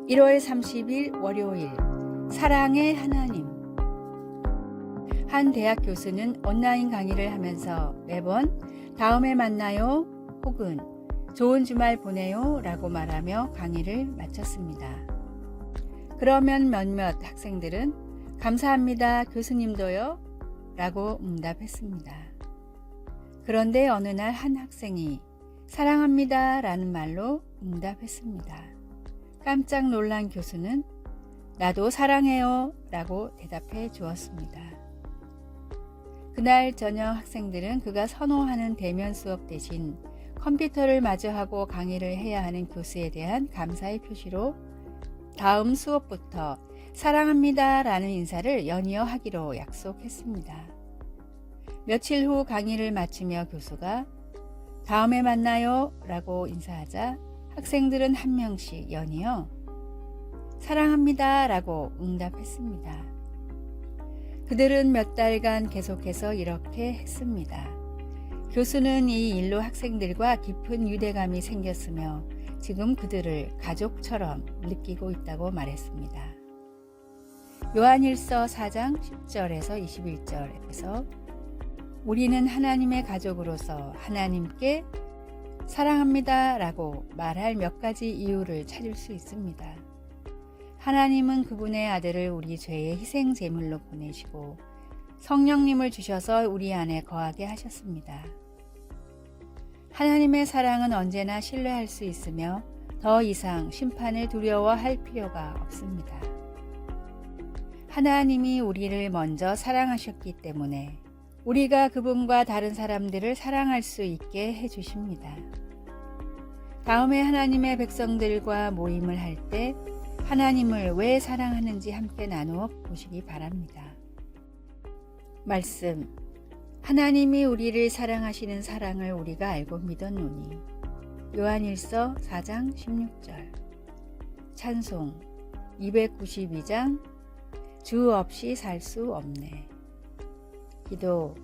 1월 30일 월요일 사랑의 하나님. 한 대학 교수는 온라인 강의를 하면서 매번 다음에 만나요 혹은 좋은 주말 보내요 라고 말하며 강의를 마쳤습니다. 그러면 몇몇 학생들은 감사합니다 교수님도요 라고 응답했습니다. 그런데 어느 날 한 학생이 사랑합니다 라는 말로 응답했습니다. 깜짝 놀란 교수는 나도 사랑해요 라고 대답해 주었습니다. 그날 저녁 학생들은 그가 선호하는 대면 수업 대신 컴퓨터를 마주하고 강의를 해야 하는 교수에 대한 감사의 표시로 다음 수업부터 사랑합니다 라는 인사를 연이어 하기로 약속했습니다. 며칠 후 강의를 마치며 교수가 다음에 만나요 라고 인사하자 학생들은 한 명씩 연이어 사랑합니다 라고 응답했습니다. 그들은 몇 달간 계속해서 이렇게 했습니다. 교수는 이 일로 학생들과 깊은 유대감이 생겼으며 지금 그들을 가족처럼 느끼고 있다고 말했습니다. 요한일서 4장 10절에서 21절에서 우리는 하나님의 가족으로서 하나님께 사랑합니다 라고 말할 몇 가지 이유를 찾을 수 있습니다. 하나님은 그분의 아들을 우리 죄의 희생 제물로 보내시고 성령님을 주셔서 우리 안에 거하게 하셨습니다. 하나님의 사랑은 언제나 신뢰할 수 있으며 더 이상 심판을 두려워할 필요가 없습니다. 하나님이 우리를 먼저 사랑하셨기 때문에 우리가 그분과 다른 사람들을 사랑할 수 있게 해주십니다. 다음에 하나님의 백성들과 모임을 할 때 하나님을 왜 사랑하는지 함께 나누어 보시기 바랍니다. 말씀. 하나님이 우리를 사랑하시는 사랑을 우리가 알고 믿었노니. 요한일서 4장 16절. 찬송 292장 주 없이 살 수 없네. 기도.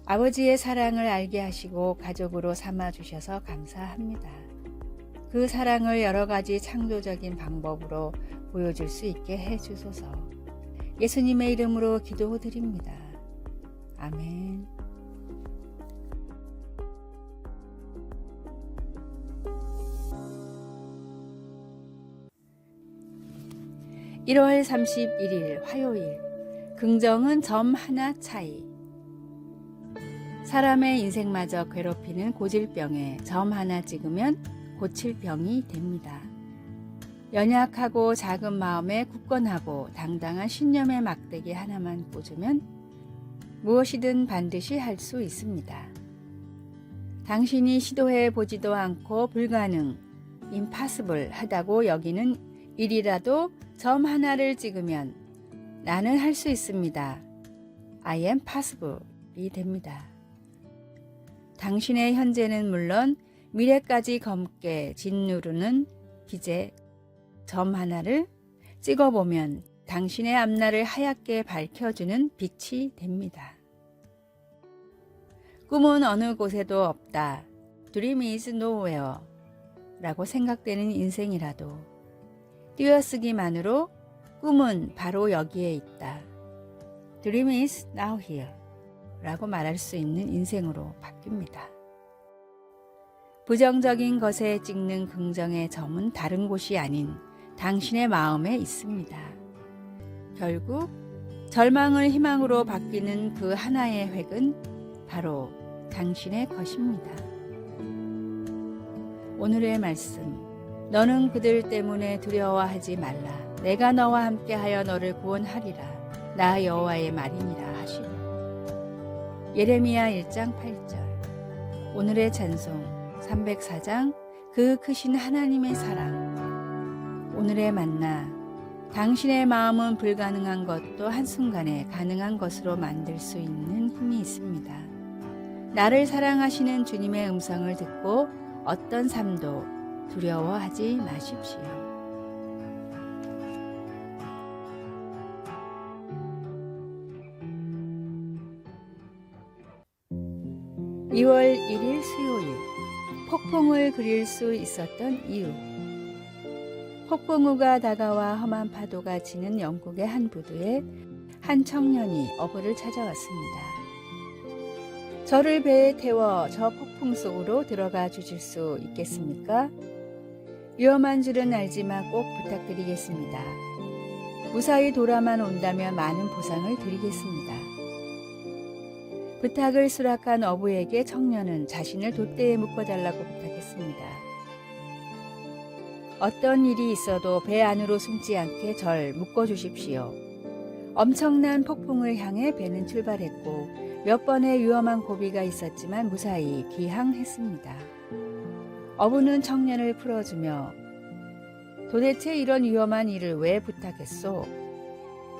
아버지의 사랑을 알게 하시고 가족으로 삼아 주셔서 감사합니다. 그 사랑을 여러 가지 창조적인 방법으로 보여줄 수 있게 해주소서. 예수님의 이름으로 기도드립니다. 아멘. (1월 31일) 화요일. 긍정은 점 하나 차이. 사람의 인생마저 괴롭히는 고질병에 점 하나 찍으면 고칠 병이 됩니다. 연약하고 작은 마음에 굳건하고 당당한 신념의 막대기 하나만 꽂으면 무엇이든 반드시 할 수 있습니다. 당신이 시도해 보지도 않고 불가능, impossible 하다고 여기는 일이라도 점 하나를 찍으면 나는 할 수 있습니다. I am possible이 됩니다. 당신의 현재는 물론 미래까지 검게 짓누르는 기재 점 하나를 찍어보면 당신의 앞날을 하얗게 밝혀주는 빛이 됩니다. 꿈은 어느 곳에도 없다. Dream is nowhere 라고 생각되는 인생이라도 띄어쓰기만으로 꿈은 바로 여기에 있다. Dream is now here 라고 말할 수 있는 인생으로 바뀝니다. 부정적인 것에 찍는 긍정의 점은 다른 곳이 아닌 당신의 마음에 있습니다. 결국 절망을 희망으로 바뀌는 그 하나의 획은 바로 당신의 것입니다. 오늘의 말씀. 너는 그들 때문에 두려워하지 말라. 내가 너와 함께하여 너를 구원하리라. 나 여호와의 말이니라 하시고. 예레미야 1장 8절. 오늘의 찬송 304장 그 크신 하나님의 사랑. 오늘의 만나. 당신의 마음은 불가능한 것도 한순간에 가능한 것으로 만들 수 있는 힘이 있습니다. 나를 사랑하시는 주님의 음성을 듣고 어떤 삶도 두려워하지 마십시오. 2월 1일 수요일. 폭풍을 그릴 수 있었던 이유. 폭풍우가 다가와 험한 파도가 치는 영국의 한 부두에 한 청년이 어부를 찾아왔습니다. 저를 배에 태워 저 폭풍 속으로 들어가 주실 수 있겠습니까? 위험한 줄은 알지만 꼭 부탁드리겠습니다. 무사히 돌아만 온다면 많은 보상을 드리겠습니다. 부탁을 수락한 어부에게 청년은 자신을 돛대에 묶어달라고 부탁했습니다. 어떤 일이 있어도 배 안으로 숨지 않게 절 묶어주십시오. 엄청난 폭풍을 향해 배는 출발했고 몇 번의 위험한 고비가 있었지만 무사히 귀항했습니다. 어부는 청년을 풀어주며 도대체 이런 위험한 일을 왜 부탁했소?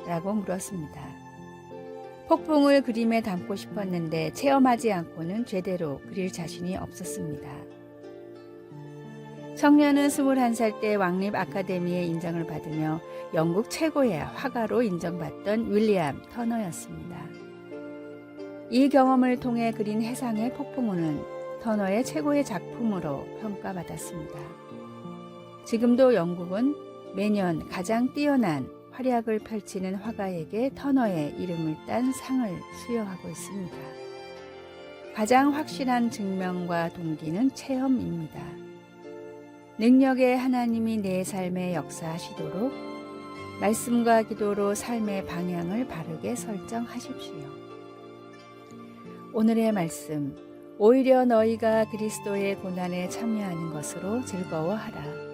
라고 물었습니다. 폭풍을 그림에 담고 싶었는데 체험하지 않고는 제대로 그릴 자신이 없었습니다. 청년은 21살 때 왕립 아카데미의 인정을 받으며 영국 최고의 화가로 인정받던 윌리엄 터너였습니다. 이 경험을 통해 그린 해상의 폭풍우는 터너의 최고의 작품으로 평가받았습니다. 지금도 영국은 매년 가장 뛰어난 활약을 펼치는 화가에게 터너의 이름을 딴 상을 수여하고 있습니다. 가장 확실한 증명과 동기는 체험입니다. 능력의 하나님이 내 삶에 역사하시도록 말씀과 기도로 삶의 방향을 바르게 설정하십시오. 오늘의 말씀, 오히려 너희가 그리스도의 고난에 참여하는 것으로 즐거워하라.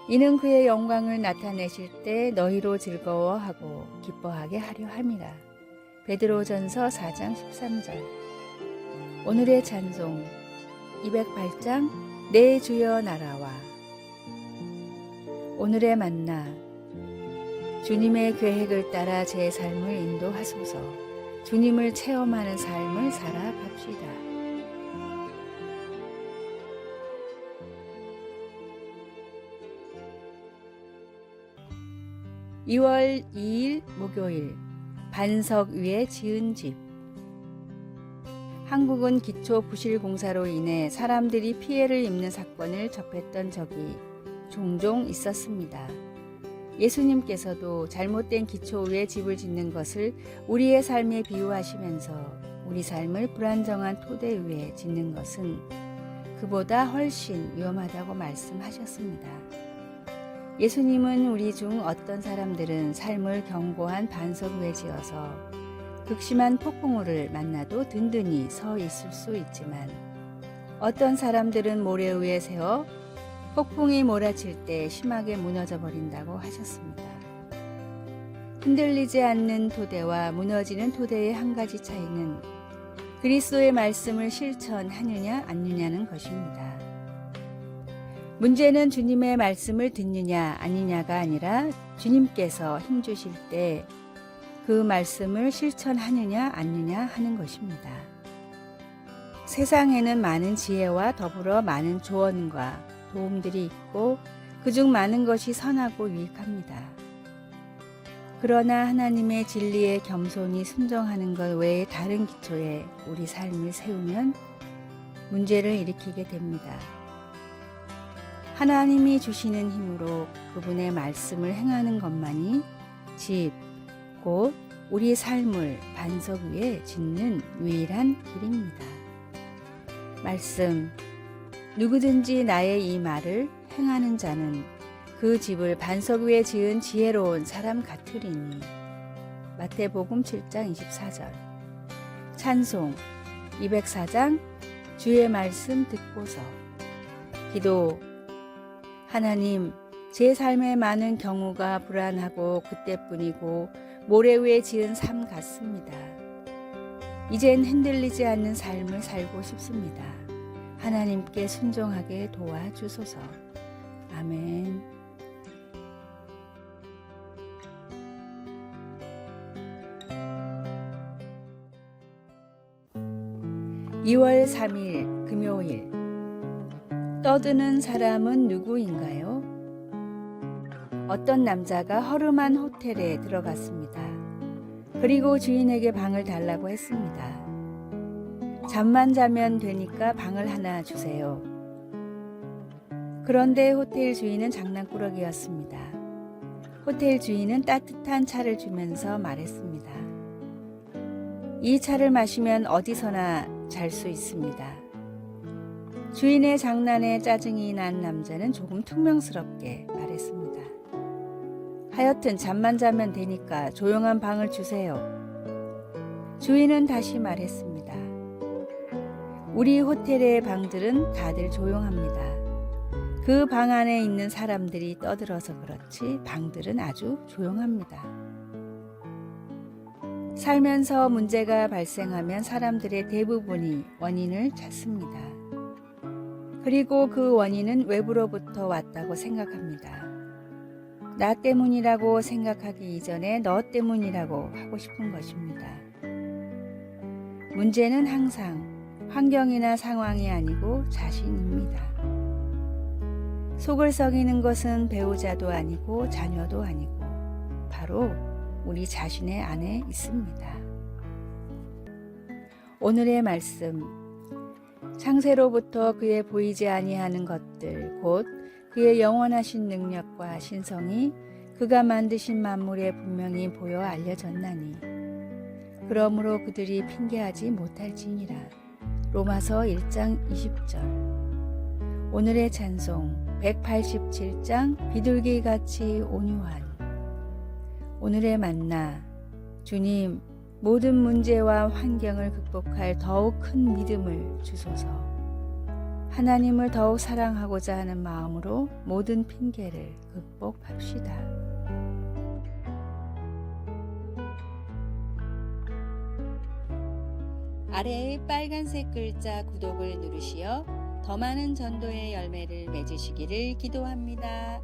이는 그의 영광을 나타내실 때 너희로 즐거워하고 기뻐하게 하려 함이라. 베드로전서 4장 13절. 오늘의 찬송 208장 내 주여 나라와. 오늘의 만나, 주님의 계획을 따라 제 삶을 인도하소서. 주님을 체험하는 삶을 살아갑시다. 2월 2일 목요일, 반석 위에 지은 집. 한국은 기초 부실 공사로 인해 사람들이 피해를 입는 사건을 접했던 적이 종종 있었습니다. 예수님께서도 잘못된 기초 위에 집을 짓는 것을 우리의 삶에 비유하시면서 우리 삶을 불안정한 토대 위에 짓는 것은 그보다 훨씬 위험하다고 말씀하셨습니다. 예수님은 우리 중 어떤 사람들은 삶을 견고한 반석 위에 지어서 극심한 폭풍우를 만나도 든든히 서 있을 수 있지만 어떤 사람들은 모래 위에 세워 폭풍이 몰아칠 때 심하게 무너져 버린다고 하셨습니다. 흔들리지 않는 토대와 무너지는 토대의 한 가지 차이는 그리스도의 말씀을 실천하느냐 아니냐는 것입니다. 문제는 주님의 말씀을 듣느냐 아니냐가 아니라 주님께서 힘주실 때 그 말씀을 실천하느냐 아니냐 하는 것입니다. 세상에는 많은 지혜와 더불어 많은 조언과 도움들이 있고 그중 많은 것이 선하고 유익합니다. 그러나 하나님의 진리에 겸손히 순종하는 것 외에 다른 기초에 우리 삶을 세우면 문제를 일으키게 됩니다. 하나님이 주시는 힘으로 그분의 말씀을 행하는 것만이 집, 곧 우리 삶을 반석 위에 짓는 유일한 길입니다. 말씀, 누구든지 나의 이 말을 행하는 자는 그 집을 반석 위에 지은 지혜로운 사람 같으리니. 마태복음 7장 24절. 찬송 204장 주의 말씀 듣고서. 기도. 하나님, 제 삶의 많은 경우가 불안하고 그때뿐이고 모래 위에 지은 삶 같습니다. 이젠 흔들리지 않는 삶을 살고 싶습니다. 하나님께 순종하게 도와주소서. 아멘. (2월 3일) 금요일. 떠드는 사람은 누구인가요? 어떤 남자가 허름한 호텔에 들어갔습니다. 그리고 주인에게 방을 달라고 했습니다. 잠만 자면 되니까 방을 하나 주세요. 그런데 호텔 주인은 장난꾸러기였습니다. 호텔 주인은 따뜻한 차를 주면서 말했습니다. 이 차를 마시면 어디서나 잘 수 있습니다. 주인의 장난에 짜증이 난 남자는 조금 퉁명스럽게 말했습니다. 하여튼 잠만 자면 되니까 조용한 방을 주세요. 주인은 다시 말했습니다. 우리 호텔의 방들은 다들 조용합니다. 그 방 안에 있는 사람들이 떠들어서 그렇지 방들은 아주 조용합니다. 살면서 문제가 발생하면 사람들의 대부분이 원인을 찾습니다. 그리고 그 원인은 외부로부터 왔다고 생각합니다. 나 때문이라고 생각하기 이전에 너 때문이라고 하고 싶은 것입니다. 문제는 항상 환경이나 상황이 아니고 자신입니다. 속을 썩이는 것은 배우자도 아니고 자녀도 아니고 바로 우리 자신의 안에 있습니다. 오늘의 말씀, 창세로부터 그의 보이지 아니하는 것들 곧 그의 영원하신 능력과 신성이 그가 만드신 만물에 분명히 보여 알려졌나니 그러므로 그들이 핑계하지 못할지니라. 로마서 1장 20절. 오늘의 찬송 187장 비둘기같이 온유한. 오늘의 만나, 주님 모든 문제와 환경을 극복할 더욱 큰 믿음을 주소서. 하나님을 더욱 사랑하고자 하는 마음으로 모든 핑계를 극복합시다. 아래의 빨간색 글자 구독을 누르시어 더 많은 전도의 열매를 맺으시기를 기도합니다.